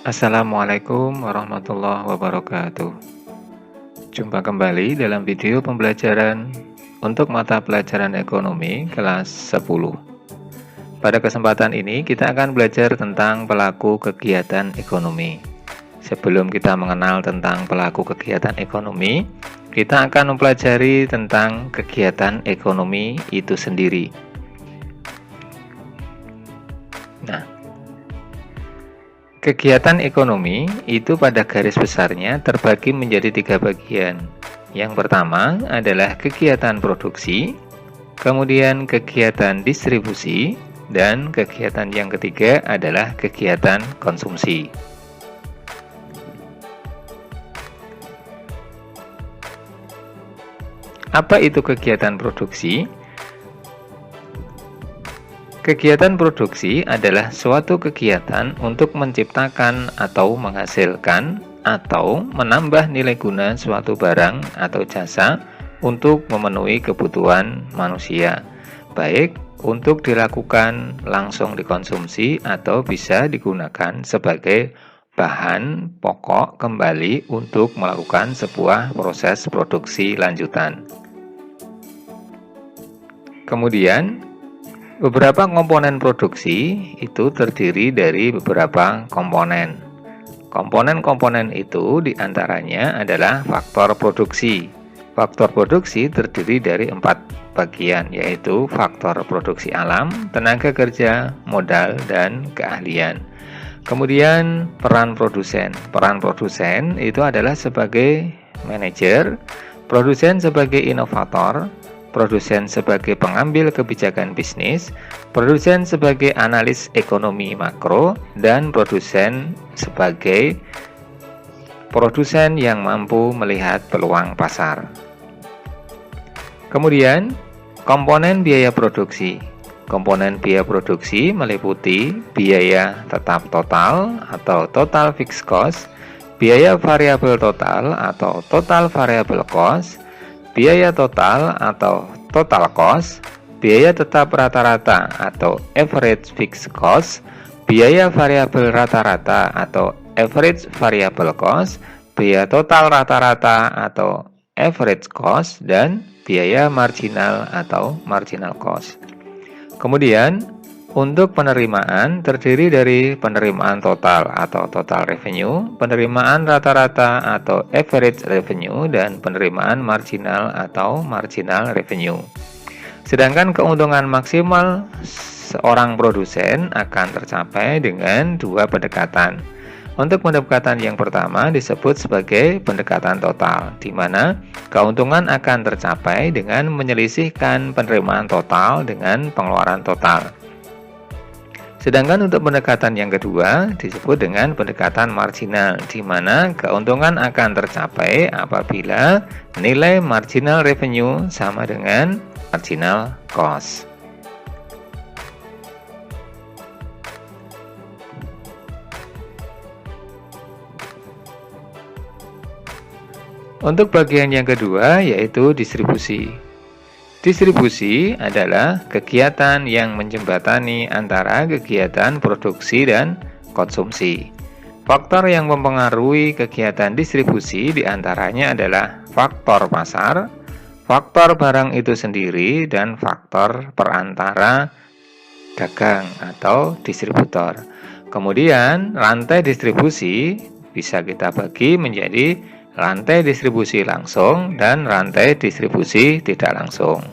Assalamualaikum warahmatullahi wabarakatuh. Jumpa kembali dalam video pembelajaran untuk mata pelajaran ekonomi kelas 10. Pada kesempatan ini kita akan belajar tentang pelaku kegiatan ekonomi. Sebelum kita mengenal tentang pelaku kegiatan ekonomi, kita akan mempelajari tentang kegiatan ekonomi itu sendiri. Nah, kegiatan ekonomi itu pada garis besarnya terbagi menjadi 3 bagian. Yang pertama adalah kegiatan produksi, kemudian kegiatan distribusi, dan kegiatan yang ketiga adalah kegiatan konsumsi. Apa itu kegiatan produksi? Kegiatan produksi adalah suatu kegiatan untuk menciptakan atau menghasilkan atau menambah nilai guna suatu barang atau jasa untuk memenuhi kebutuhan manusia, baik untuk dilakukan langsung dikonsumsi atau bisa digunakan sebagai bahan pokok kembali untuk melakukan sebuah proses produksi lanjutan. Kemudian, beberapa komponen produksi itu terdiri dari beberapa komponen. Komponen-komponen itu diantaranya adalah faktor produksi. Faktor produksi terdiri dari 4 bagian, yaitu faktor produksi alam, tenaga kerja, modal, dan keahlian. Kemudian peran produsen. Peran produsen itu adalah sebagai manajer, produsen sebagai inovator, produsen sebagai pengambil kebijakan bisnis, produsen sebagai analis ekonomi makro, dan produsen sebagai produsen yang mampu melihat peluang pasar. Kemudian, komponen biaya produksi. Komponen biaya produksi meliputi biaya tetap total atau total fixed cost, biaya variabel total atau total variable cost, biaya total atau total cost, biaya tetap rata-rata atau average fixed cost, biaya variabel rata-rata atau average variable cost, biaya total rata-rata atau average cost, dan biaya marginal atau marginal cost. Kemudian, untuk penerimaan terdiri dari penerimaan total atau total revenue, penerimaan rata-rata atau average revenue, dan penerimaan marginal atau marginal revenue. Sedangkan keuntungan maksimal seorang produsen akan tercapai dengan 2 pendekatan. Untuk pendekatan yang pertama disebut sebagai pendekatan total, di mana keuntungan akan tercapai dengan menyelisihkan penerimaan total dengan pengeluaran total. Sedangkan untuk pendekatan yang kedua disebut dengan pendekatan marginal, di mana keuntungan akan tercapai apabila nilai marginal revenue sama dengan marginal cost. Untuk bagian yang kedua yaitu distribusi. Distribusi adalah kegiatan yang menjembatani antara kegiatan produksi dan konsumsi. Faktor yang mempengaruhi kegiatan distribusi diantaranya adalah faktor pasar, faktor barang itu sendiri, dan faktor perantara dagang atau distributor. Kemudian, rantai distribusi bisa kita bagi menjadi rantai distribusi langsung dan rantai distribusi tidak langsung.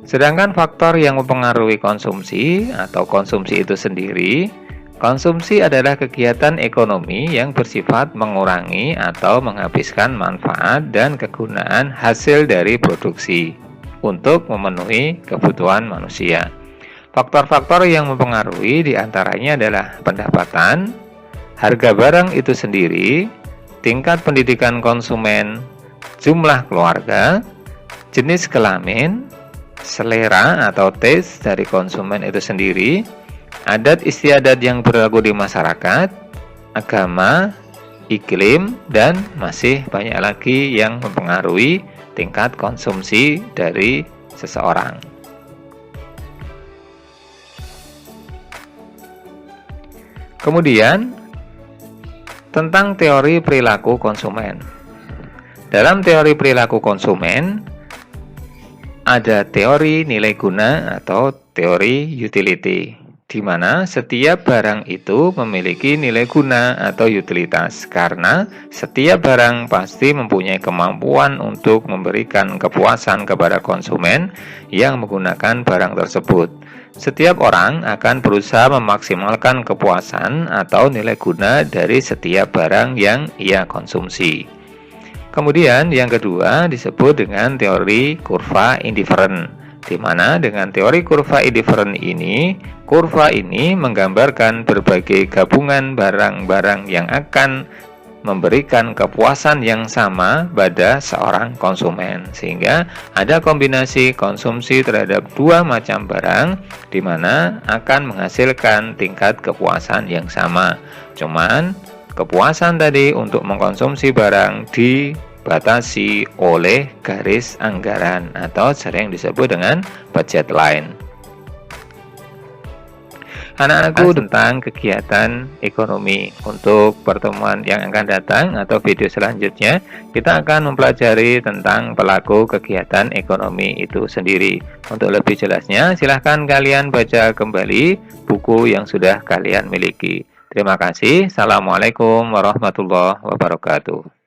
Sedangkan faktor yang mempengaruhi konsumsi atau konsumsi itu sendiri, konsumsi adalah kegiatan ekonomi yang bersifat mengurangi atau menghabiskan manfaat dan kegunaan hasil dari produksi untuk memenuhi kebutuhan manusia. Faktor-faktor yang mempengaruhi diantaranya adalah pendapatan, harga barang itu sendiri, tingkat pendidikan konsumen, jumlah keluarga, jenis kelamin, selera atau taste dari konsumen itu sendiri, adat istiadat yang berlaku di masyarakat, agama, iklim, dan masih banyak lagi yang mempengaruhi tingkat konsumsi dari seseorang. Kemudian, Tentang teori perilaku konsumen. Dalam teori perilaku konsumen, ada teori nilai guna atau teori utility, di mana setiap barang itu memiliki nilai guna atau utilitas, karena setiap barang pasti mempunyai kemampuan untuk memberikan kepuasan kepada konsumen yang menggunakan barang tersebut. Setiap orang akan berusaha memaksimalkan kepuasan atau nilai guna dari setiap barang yang ia konsumsi. Kemudian yang kedua disebut dengan teori kurva indifferent, di mana dengan teori kurva indifferent ini, kurva ini menggambarkan berbagai gabungan barang-barang yang akan memberikan kepuasan yang sama pada seorang konsumen, sehingga ada kombinasi konsumsi terhadap dua macam barang di mana akan menghasilkan tingkat kepuasan yang sama. Cuman kepuasan tadi untuk mengkonsumsi barang dibatasi oleh garis anggaran atau sering disebut dengan budget line. Anak-anakku, tentang kegiatan ekonomi. Untuk pertemuan yang akan datang atau video selanjutnya, kita akan mempelajari tentang pelaku kegiatan ekonomi itu sendiri. Untuk lebih jelasnya, silahkan kalian baca kembali buku yang sudah kalian miliki. Terima kasih. Assalamualaikum warahmatullahi wabarakatuh.